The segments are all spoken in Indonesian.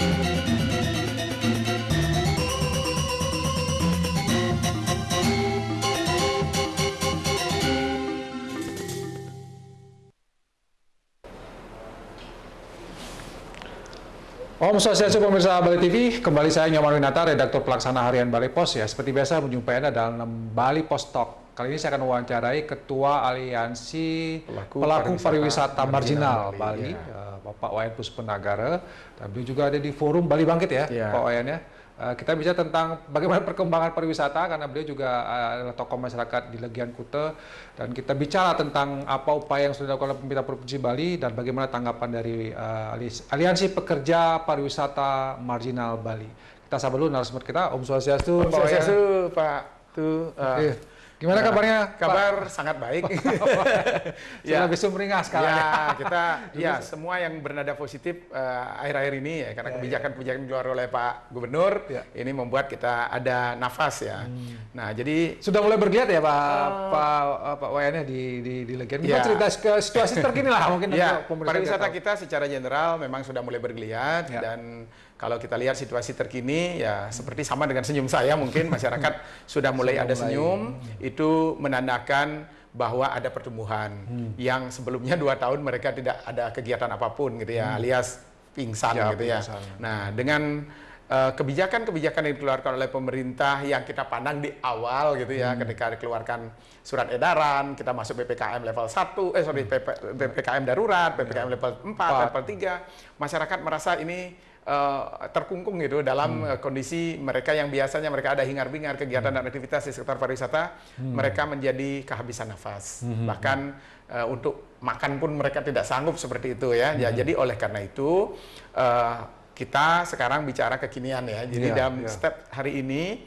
Om Swastiastu pemirsa Bali TV, kembali saya Nyoman Winata, redaktur pelaksana harian Bali Pos ya. Seperti biasa menjumpai Anda dalam Bali Pos Talk. Kali ini saya akan mewawancarai Ketua Aliansi Pelaku Pariwisata Marginal Bali, Bapak Wayan Puspenagara, dan beliau juga ada di forum Bali Bangkit ya, Pak Wayan ya. Kita bicara tentang bagaimana perkembangan pariwisata karena beliau juga adalah tokoh masyarakat di Legian Kuta, dan kita bicara tentang apa upaya yang sudah dilakukan oleh pemerintah Provinsi Bali dan bagaimana tanggapan dari Aliansi Pekerja Pariwisata Marginal Bali. Kita sapa dulu narasumber kita, Om Swastiastu. Om Swastiastu, Pak. Gimana kabarnya? Kabar sangat baik. Ya, lebih sumringah sekarang. Ya, kita semua yang bernada positif akhir-akhir ini ya, karena kebijakan-kebijakan dikeluarkan oleh Pak Gubernur ini membuat kita ada nafas ya. Nah, jadi sudah mulai bergeliat ya Pak Wayannya di Legian. Kita cerita ke situasi terkini lah mungkin. Ya, pariwisata kita secara general memang sudah mulai bergeliat dan kalau kita lihat situasi terkini ya seperti sama dengan senyum saya, mungkin masyarakat sudah mulai ada senyum. Itu menandakan bahwa ada pertumbuhan yang sebelumnya 2 tahun mereka tidak ada kegiatan apapun gitu ya, alias pingsan gitu ya. Nah, dengan kebijakan-kebijakan yang dikeluarkan oleh pemerintah yang kita pandang di awal gitu ya, ketika dikeluarkan surat edaran, kita masuk PPKM level 1, PPKM darurat, PPKM level 4, level 3, masyarakat merasa ini terkungkung gitu dalam kondisi mereka yang biasanya mereka ada hingar-bingar kegiatan dan aktivitas di sekitar pariwisata, mereka menjadi kehabisan nafas. Bahkan untuk makan pun mereka tidak sanggup seperti itu ya. Jadi oleh karena itu kita sekarang bicara kekinian ya. Jadi dalam step hari ini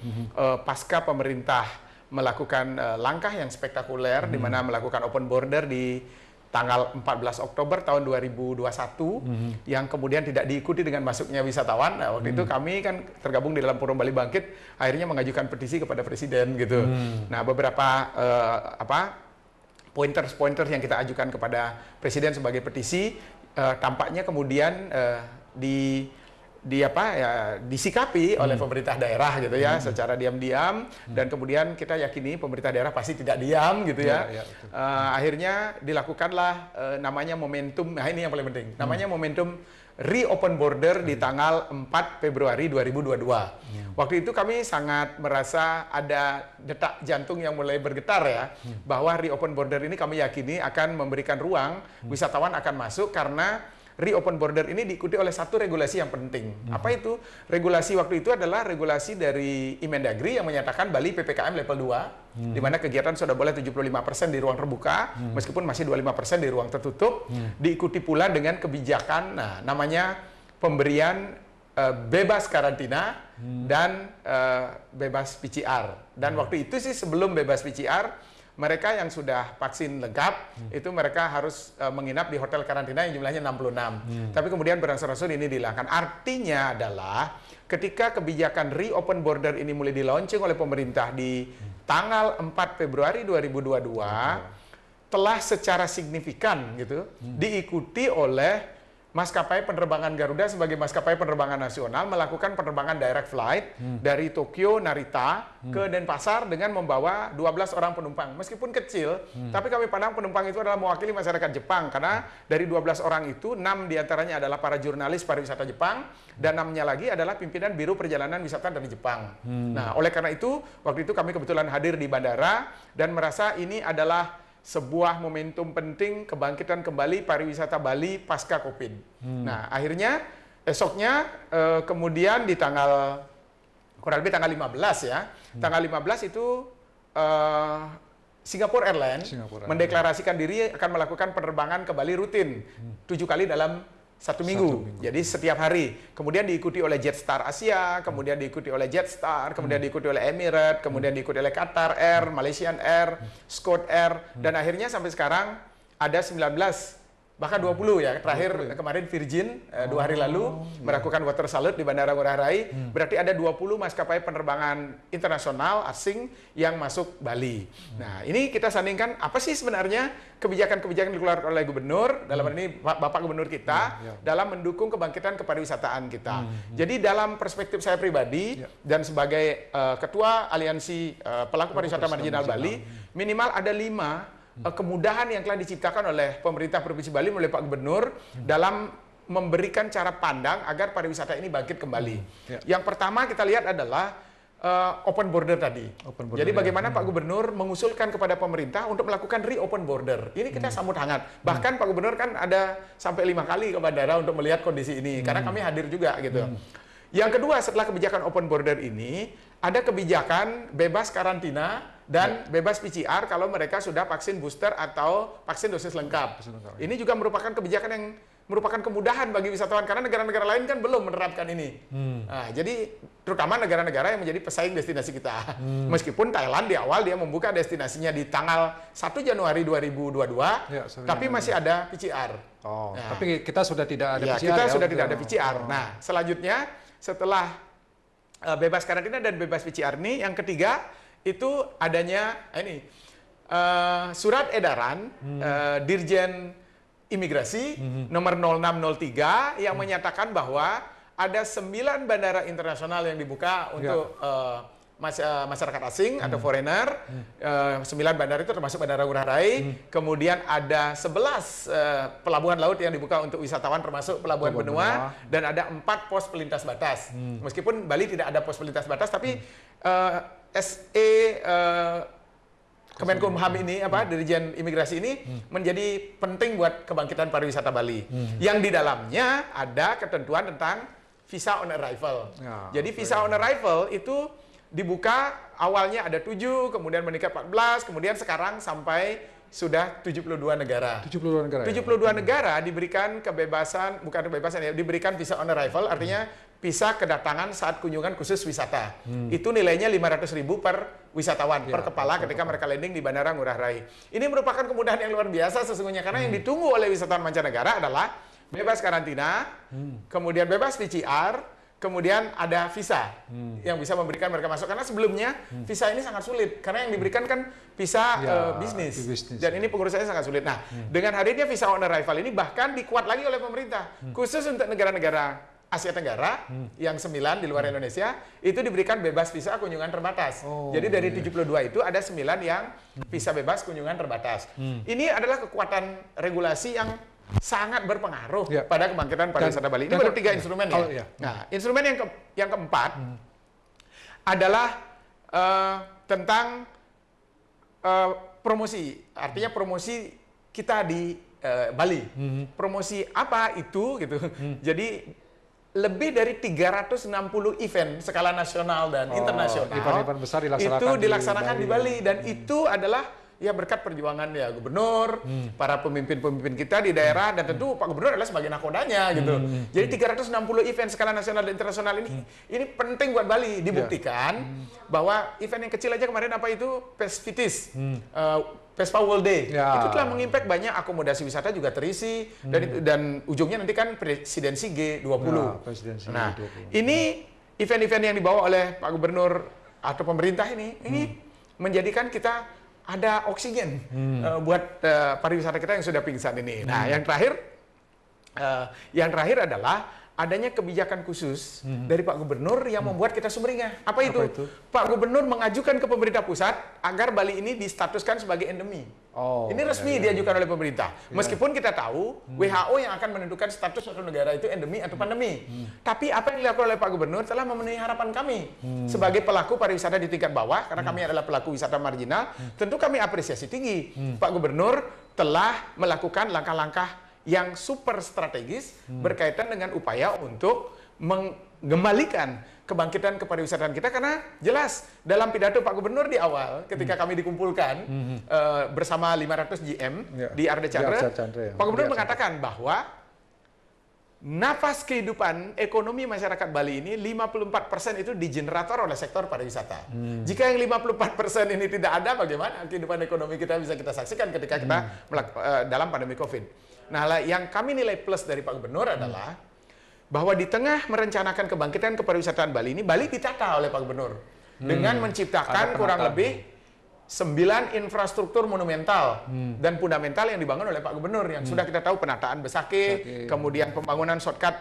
pasca pemerintah melakukan langkah yang spektakuler di mana melakukan open border di tanggal 14 Oktober tahun 2021 yang kemudian tidak diikuti dengan masuknya wisatawan. Nah, waktu itu kami kan tergabung di dalam forum Bali Bangkit, akhirnya mengajukan petisi kepada Presiden gitu. Nah, beberapa pointers yang kita ajukan kepada Presiden sebagai petisi tampaknya kemudian disikapi oleh pemerintah daerah gitu ya, secara diam-diam, dan kemudian kita yakini pemerintah daerah pasti tidak diam gitu ya. Akhirnya dilakukanlah namanya momentum, nah ini yang paling penting, namanya momentum reopen border di tanggal 4 Februari 2022. Waktu itu kami sangat merasa ada detak jantung yang mulai bergetar ya, bahwa reopen border ini kami yakini akan memberikan ruang wisatawan akan masuk, karena reopen border ini diikuti oleh satu regulasi yang penting. Apa itu? Regulasi waktu itu adalah regulasi dari Imendagri yang menyatakan Bali PPKM level 2, di mana kegiatan sudah boleh 75% di ruang terbuka, meskipun masih 25% di ruang tertutup, diikuti pula dengan kebijakan, namanya pemberian bebas karantina dan bebas PCR. Dan waktu itu sih sebelum bebas PCR, mereka yang sudah vaksin lengkap itu mereka harus menginap di hotel karantina yang jumlahnya 66. Tapi kemudian berangsur-angsur ini dihilangkan. Artinya adalah ketika kebijakan reopen border ini mulai di-launching oleh pemerintah di tanggal 4 Februari 2022, telah secara signifikan gitu diikuti oleh maskapai penerbangan Garuda sebagai maskapai penerbangan nasional melakukan penerbangan direct flight dari Tokyo Narita ke Denpasar dengan membawa 12 orang penumpang. Meskipun kecil, tapi kami pandang penumpang itu adalah mewakili masyarakat Jepang, karena dari 12 orang itu 6 diantaranya adalah para jurnalis pariwisata Jepang dan 6-nya lagi adalah pimpinan Biro Perjalanan Wisata dari Jepang. Nah, oleh karena itu waktu itu kami kebetulan hadir di bandara dan merasa ini adalah sebuah momentum penting kebangkitan kembali pariwisata Bali pasca Covid. Nah, akhirnya esoknya kemudian di kurang lebih tanggal 15 ya. Tanggal 15 itu Singapore Airlines mendeklarasikan diri akan melakukan penerbangan ke Bali rutin 7 kali dalam 1 minggu. Jadi setiap hari. Kemudian diikuti oleh Jetstar Asia, kemudian diikuti oleh Jetstar, kemudian diikuti oleh Emirates, kemudian diikuti oleh Qatar Air, Malaysian Air, Scoot Air, dan akhirnya sampai sekarang ada 19 bahkan 20 ya. Terakhir kemarin Virgin 2 hari lalu melakukan water salute di Bandara Ngurah Rai. Berarti ada 20 maskapai penerbangan internasional asing yang masuk Bali. Nah, ini kita sandingkan apa sih sebenarnya kebijakan-kebijakan yang dikeluarkan oleh gubernur, dalam hal ini Bapak Gubernur kita, dalam mendukung kebangkitan kepariwisataan kita. Jadi dalam perspektif saya pribadi dan sebagai Ketua Aliansi Pelaku Pariwisata Marginal Bali, minimal ada 5 kemudahan yang telah diciptakan oleh pemerintah Provinsi Bali melalui Pak Gubernur dalam memberikan cara pandang agar pariwisata ini bangkit kembali. Yang pertama kita lihat adalah open border tadi. Jadi bagaimana Pak Gubernur mengusulkan kepada pemerintah untuk melakukan re-open border. Ini kita sambut hangat. Bahkan Pak Gubernur kan ada sampai 5 kali ke bandara untuk melihat kondisi ini. Karena kami hadir juga gitu. Yang kedua, setelah kebijakan open border ini, ada kebijakan bebas karantina dan bebas PCR kalau mereka sudah vaksin booster atau vaksin dosis lengkap. Ini juga merupakan kebijakan yang merupakan kemudahan bagi wisatawan karena negara-negara lain kan belum menerapkan ini. Nah, jadi terutama negara-negara yang menjadi pesaing destinasi kita. Meskipun Thailand di awal dia membuka destinasinya di tanggal 1 Januari 2022, tapi masih ada PCR. Nah, tapi kita sudah tidak ada PCR. Kita sudah tidak ada PCR. Nah, selanjutnya setelah bebas karantina dan bebas PCR ini, yang ketiga itu adanya surat edaran Dirjen Imigrasi nomor 0603 yang menyatakan bahwa ada 9 bandara internasional yang dibuka untuk masyarakat asing atau foreigner. 9 bandara itu termasuk Bandara Ngurah Rai. Kemudian ada 11 pelabuhan laut yang dibuka untuk wisatawan termasuk pelabuhan benua. Dan ada 4 pos pelintas batas. Meskipun Bali tidak ada pos pelintas batas, tapi Kemenkumham ini, Dirjen Imigrasi ini menjadi penting buat kebangkitan pariwisata Bali. Yang di dalamnya ada ketentuan tentang visa on arrival. Jadi visa on arrival itu dibuka awalnya ada 7, kemudian meningkat 14, kemudian sekarang sampai sudah 72 negara. 72 negara. 72 negara diberikan kebebasan, bukan kebebasan ya, diberikan visa on arrival, artinya visa kedatangan saat kunjungan khusus wisata. Itu nilainya 500.000 per wisatawan per kepala ketika mereka landing di Bandara Ngurah Rai. Ini merupakan kemudahan yang luar biasa sesungguhnya karena yang ditunggu oleh wisatawan mancanegara adalah bebas karantina, kemudian bebas PCR, kemudian ada visa yang bisa memberikan mereka masuk. Karena sebelumnya visa ini sangat sulit karena yang diberikan kan visa bisnis. Dan ini pengurusannya sangat sulit. Nah, dengan hadirnya visa on arrival ini bahkan dikuat lagi oleh pemerintah khusus untuk negara-negara Asia Tenggara yang 9 di luar Indonesia itu diberikan bebas visa kunjungan terbatas. Jadi dari 72 itu ada 9 yang visa bebas kunjungan terbatas. Ini adalah kekuatan regulasi yang sangat berpengaruh pada kebangkitan pariwisata Bali. Ini baru 3 instrumen ya. Nah, instrumen yang keempat adalah tentang promosi. Artinya promosi kita di Bali. Promosi apa itu gitu. Jadi lebih dari 360 event skala nasional dan internasional event besar itu dilaksanakan di Bali. Dan itu adalah ya berkat perjuangan ya gubernur, para pemimpin-pemimpin kita di daerah, dan tentu Pak Gubernur adalah sebagai nakodanya gitu. Jadi 360 event skala nasional dan internasional ini penting buat Bali. Dibuktikan bahwa event yang kecil aja kemarin apa itu Pesvitis, Vespa World Day, itu telah mengimpact banyak, akomodasi wisata juga terisi, dan ujungnya nanti kan presidensi G20. Nah, ini event-event yang dibawa oleh Pak Gubernur atau pemerintah ini menjadikan kita ada oksigen buat pariwisata kita yang sudah pingsan ini. Nah, yang terakhir adalah adanya kebijakan khusus dari Pak Gubernur yang membuat kita sumringah. Apa itu? Pak Gubernur mengajukan ke pemerintah pusat agar Bali ini distatuskan sebagai endemi. Ini resmi diajukan oleh pemerintah. Meskipun kita tahu WHO yang akan menentukan status suatu negara itu endemi atau pandemi. Tapi apa yang dilakukan oleh Pak Gubernur telah memenuhi harapan kami sebagai pelaku pariwisata di tingkat bawah, karena kami adalah pelaku wisata marginal. Tentu kami apresiasi tinggi. Pak Gubernur telah melakukan langkah-langkah yang super strategis berkaitan dengan upaya untuk mengembalikan kebangkitan kepariwisataan kita, karena jelas dalam pidato Pak Gubernur di awal ketika kami dikumpulkan bersama 500 GM di Arde Chandra, Pak Gubernur mengatakan bahwa nafas kehidupan ekonomi masyarakat Bali ini 54% itu digenerator oleh sektor pariwisata. Jika yang 54% ini tidak ada, bagaimana kehidupan ekonomi kita bisa kita saksikan ketika kita dalam pandemi COVID? Nah, yang kami nilai plus dari Pak Gubernur adalah bahwa di tengah merencanakan kebangkitan kepariwisataan Bali ini, Bali ditata oleh Pak Gubernur dengan menciptakan kurang lebih 9 infrastruktur monumental dan fundamental yang dibangun oleh Pak Gubernur yang sudah kita tahu, penataan Besakih, kemudian pembangunan shortcut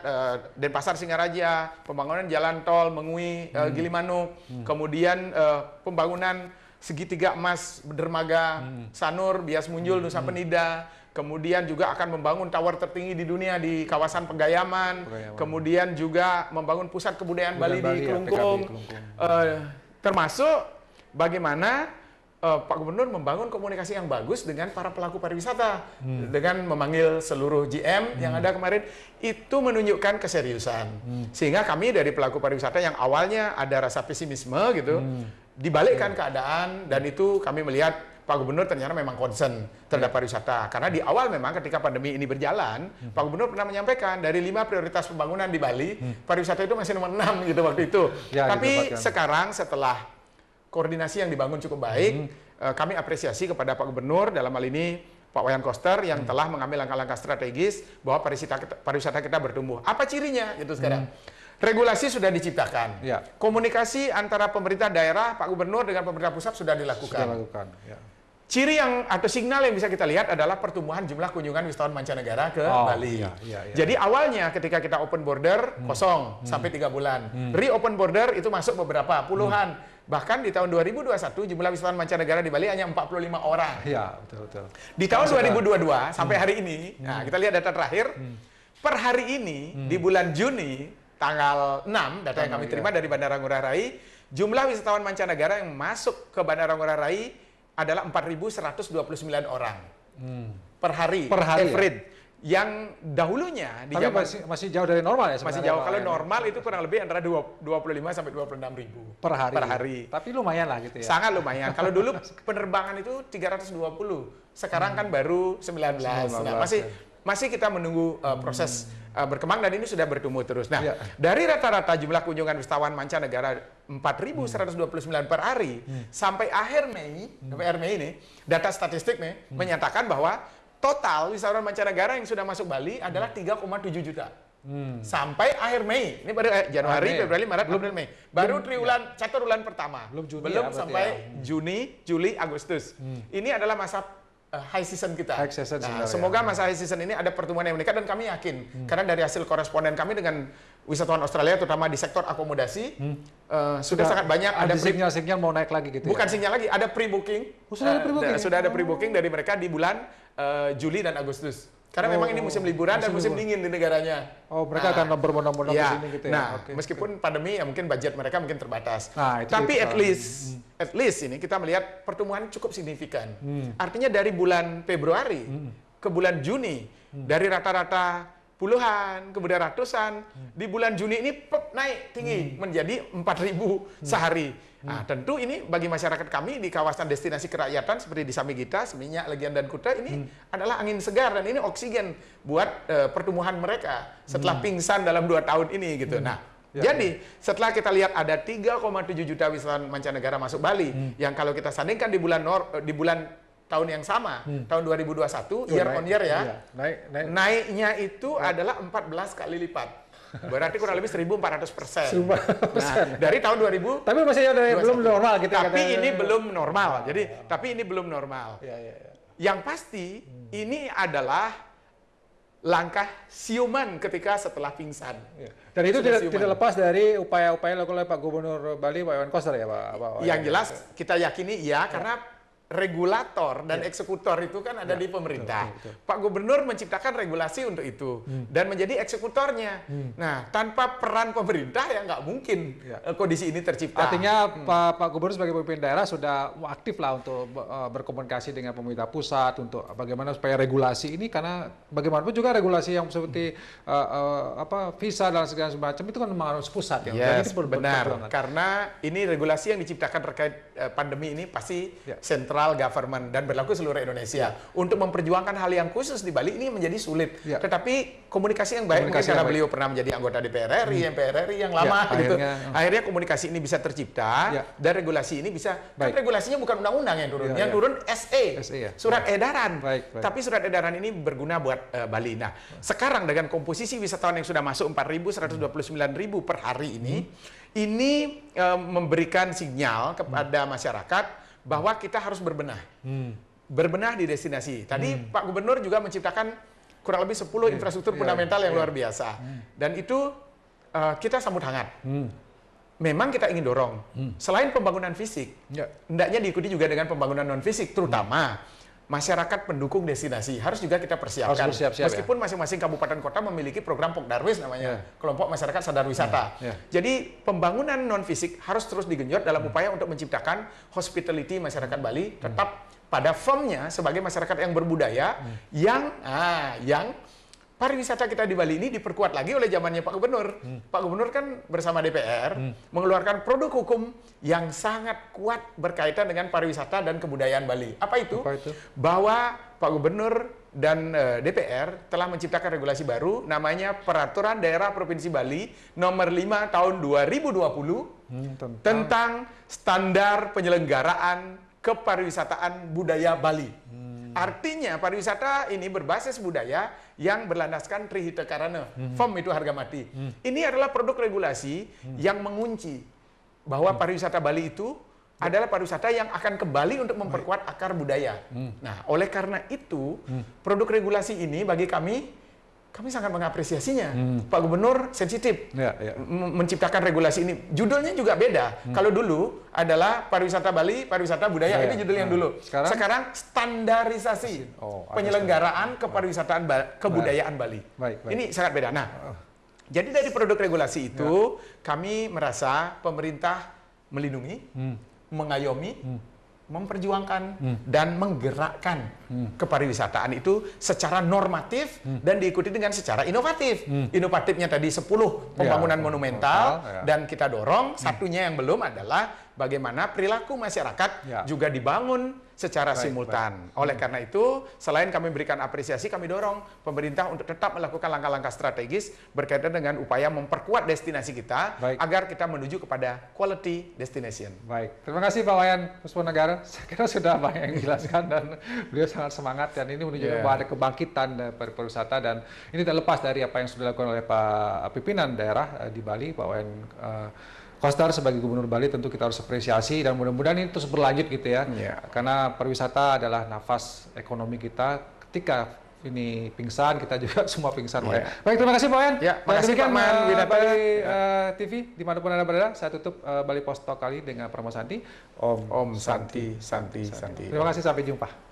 Denpasar Singaraja, pembangunan jalan tol Mengui Gilimanuk, kemudian pembangunan segitiga emas dermaga Sanur, Bias Munjul, Nusa Penida. Kemudian juga akan membangun tower tertinggi di dunia di kawasan Pegayaman. Kemudian juga membangun pusat kebudayaan Bali di Kelungkung. Termasuk bagaimana Pak Gubernur membangun komunikasi yang bagus dengan para pelaku pariwisata. Dengan memanggil seluruh GM yang ada kemarin. Itu menunjukkan keseriusan. Sehingga kami dari pelaku pariwisata yang awalnya ada rasa pesimisme gitu, dibalikkan keadaan, dan itu kami melihat Pak Gubernur ternyata memang concern terhadap pariwisata. Karena di awal memang ketika pandemi ini berjalan, Pak Gubernur pernah menyampaikan dari 5 prioritas pembangunan di Bali, pariwisata itu masih nomor 6 gitu waktu itu. Tapi sekarang setelah koordinasi yang dibangun cukup baik, kami apresiasi kepada Pak Gubernur, dalam hal ini Pak Wayan Koster yang telah mengambil langkah-langkah strategis bahwa pariwisata kita bertumbuh. Apa cirinya gitu sekarang? Regulasi sudah diciptakan. Komunikasi antara pemerintah daerah, Pak Gubernur dengan pemerintah pusat sudah dilakukan. Ciri yang atau signal yang bisa kita lihat adalah pertumbuhan jumlah kunjungan wisatawan mancanegara ke Bali. Jadi awalnya ketika kita open border kosong sampai 3 bulan. Reopen border itu masuk beberapa puluhan. Bahkan di tahun 2021 jumlah wisatawan mancanegara di Bali hanya 45 orang. Betul. Di tahun 2022 sampai hari ini, nah kita lihat data terakhir, per hari ini di bulan Juni tanggal 6, data yang kami terima dari Bandara Ngurah Rai, jumlah wisatawan mancanegara yang masuk ke Bandara Ngurah Rai adalah 4.129 orang per hari, average. Yang dahulunya di zaman masih jauh dari normal ya sebenarnya. Masih jauh. Kalau normal itu kurang lebih antara 25 sampai 26 ribu per hari. Tapi lumayan lah gitu ya. Sangat lumayan. Kalau dulu penerbangan itu 320, sekarang kan baru 19. Nah, masih kita menunggu proses berkembang, dan ini sudah bertumbuh terus. Nah, dari rata-rata jumlah kunjungan wisatawan mancanegara 4.129 per hari sampai akhir Mei ini, data statistik nih menyatakan bahwa total wisatawan mancanegara yang sudah masuk Bali adalah 3,7 juta. Sampai akhir Mei. Ini baru Januari, Februari, Maret, April, Mei. Baru triwulan catur bulan pertama. Belum sampai Juni, Juli, Agustus. Ini adalah masa high season kita. Semoga masa high season ini ada pertumbuhan yang meningkat, dan kami yakin karena dari hasil koresponden kami dengan wisatawan Australia terutama di sektor akomodasi sudah sangat banyak ada sinyal-sinyal mau naik lagi gitu. Bukan sinyal lagi, ada pre-booking. Sudah ada pre-booking dari mereka di bulan Juli dan Agustus. Karena memang ini musim liburan dan musim dingin di negaranya. Mereka akan berbondong-bondong ke sini gitu ya. Meskipun pandemi ya mungkin budget mereka mungkin terbatas. Tapi at least ini kita melihat pertumbuhan cukup signifikan. Artinya dari bulan Februari ke bulan Juni, dari rata-rata puluhan, kemudian ratusan, di bulan Juni ini naik tinggi menjadi 4.000 sehari. Nah, tentu ini bagi masyarakat kami di kawasan destinasi kerakyatan seperti di Samigita, Seminyak, Legian, dan Kuta ini adalah angin segar, dan ini oksigen buat pertumbuhan mereka setelah pingsan dalam 2 tahun ini gitu. Nah, jadi setelah kita lihat ada 3,7 juta wisatawan mancanegara masuk Bali, yang kalau kita sandingkan di bulan tahun yang sama, tahun 2021, year on year ya, naiknya itu adalah 14 kali lipat. Berarti kurang lebih 1.400%. Nah, dari tahun 2000. Tapi masih belum normal gitu. Tapi ini belum normal. Tapi ini belum normal. Yang pasti ini adalah langkah siuman ketika setelah pingsan. Dan itu tidak lepas dari upaya-upaya dilakukan oleh Pak Gubernur Bali, Pak Wayan Koster ya, Pak. Yang jelas kita yakini karena regulator dan eksekutor itu kan ada di pemerintah. Pak Gubernur menciptakan regulasi untuk itu dan menjadi eksekutornya. Nah, tanpa peran pemerintah ya nggak mungkin kondisi ini tercipta. Artinya Pak Gubernur sebagai pemimpin daerah sudah aktif lah untuk berkomunikasi dengan pemerintah pusat untuk bagaimana supaya regulasi ini, karena bagaimanapun juga regulasi yang seperti visa dan segala macam itu kan memang harus pusat ya. Yes, benar. Karena ini regulasi yang diciptakan terkait pandemi ini pasti sentral federal government dan berlaku seluruh Indonesia. Untuk memperjuangkan hal yang khusus di Bali ini menjadi sulit. Tetapi komunikasi yang baik, mungkin karena beliau pernah menjadi anggota DPR RI, MPR RI yang lama gitu. Akhirnya komunikasi ini bisa tercipta dan regulasi ini bisa. Kan regulasinya bukan undang-undang yang turun, yang turun SE, surat edaran. Tapi surat edaran ini berguna buat Bali. Nah, sekarang dengan komposisi wisatawan yang sudah masuk 4.129.000 per hari ini memberikan sinyal kepada masyarakat bahwa kita harus berbenah. Berbenah di destinasi. Tadi Pak Gubernur juga menciptakan kurang lebih 10 infrastruktur fundamental yang luar biasa. Dan itu kita sambut hangat. Memang kita ingin dorong. Selain pembangunan fisik, hendaknya diikuti juga dengan pembangunan non-fisik, terutama masyarakat pendukung destinasi harus juga kita persiapkan. Meskipun masing-masing kabupaten kota memiliki program Pokdarwis namanya, kelompok masyarakat sadar wisata. Jadi pembangunan non fisik harus terus digenjot dalam upaya untuk menciptakan hospitality masyarakat Bali tetap pada formnya sebagai masyarakat yang berbudaya yang pariwisata kita di Bali ini diperkuat lagi oleh zamannya Pak Gubernur. Pak Gubernur kan bersama DPR mengeluarkan produk hukum yang sangat kuat berkaitan dengan pariwisata dan kebudayaan Bali. Apa itu? Bahwa Pak Gubernur dan DPR telah menciptakan regulasi baru namanya Peraturan Daerah Provinsi Bali Nomor 5 Tahun 2020 tentang standar penyelenggaraan kepariwisataan budaya Bali. Artinya pariwisata ini berbasis budaya yang berlandaskan Trihita Karana, FOM itu harga mati. Ini adalah produk regulasi yang mengunci bahwa pariwisata Bali itu adalah pariwisata yang akan kembali untuk memperkuat akar budaya. Nah, oleh karena itu, produk regulasi ini bagi kami sangat mengapresiasinya. Pak Gubernur sensitif menciptakan regulasi ini. Judulnya juga beda. Kalau dulu adalah pariwisata Bali, pariwisata budaya, ini judul yang dulu. Sekarang standarisasi penyelenggaraan kepariwisataan kebudayaan Bali. Ini sangat beda. Nah, jadi dari produk regulasi itu kami merasa pemerintah melindungi, mengayomi, memperjuangkan dan menggerakkan kepariwisataan itu secara normatif dan diikuti dengan secara inovatif. Inovatifnya tadi 10 pembangunan monumental dan kita dorong satunya yang belum adalah bagaimana perilaku masyarakat juga dibangun secara simultan. Oleh karena itu, selain kami berikan apresiasi, kami dorong pemerintah untuk tetap melakukan langkah-langkah strategis berkaitan dengan upaya memperkuat destinasi kita agar kita menuju kepada quality destination. Baik, terima kasih Pak Wayan Pusponegara. Saya kira sudah banyak yang dijelaskan dan beliau sangat semangat dan ini menunjukkan bahwa ada kebangkitan pariwisata dan ini tak lepas dari apa yang sudah dilakukan oleh Pak pimpinan daerah di Bali, Pak Wayan Koster sebagai Gubernur Bali. Tentu kita harus apresiasi dan mudah-mudahan ini terus berlanjut gitu ya. Karena pariwisata adalah nafas ekonomi kita. Ketika ini pingsan, kita juga semua pingsan. Baik, terima kasih Pak Wayan. Terima kasih Pak Man, Bali TV dimanapun Anda berada. Saya tutup Bali Post Talk kali dengan Pramosanti. Om Santi. Terima kasih, sampai jumpa.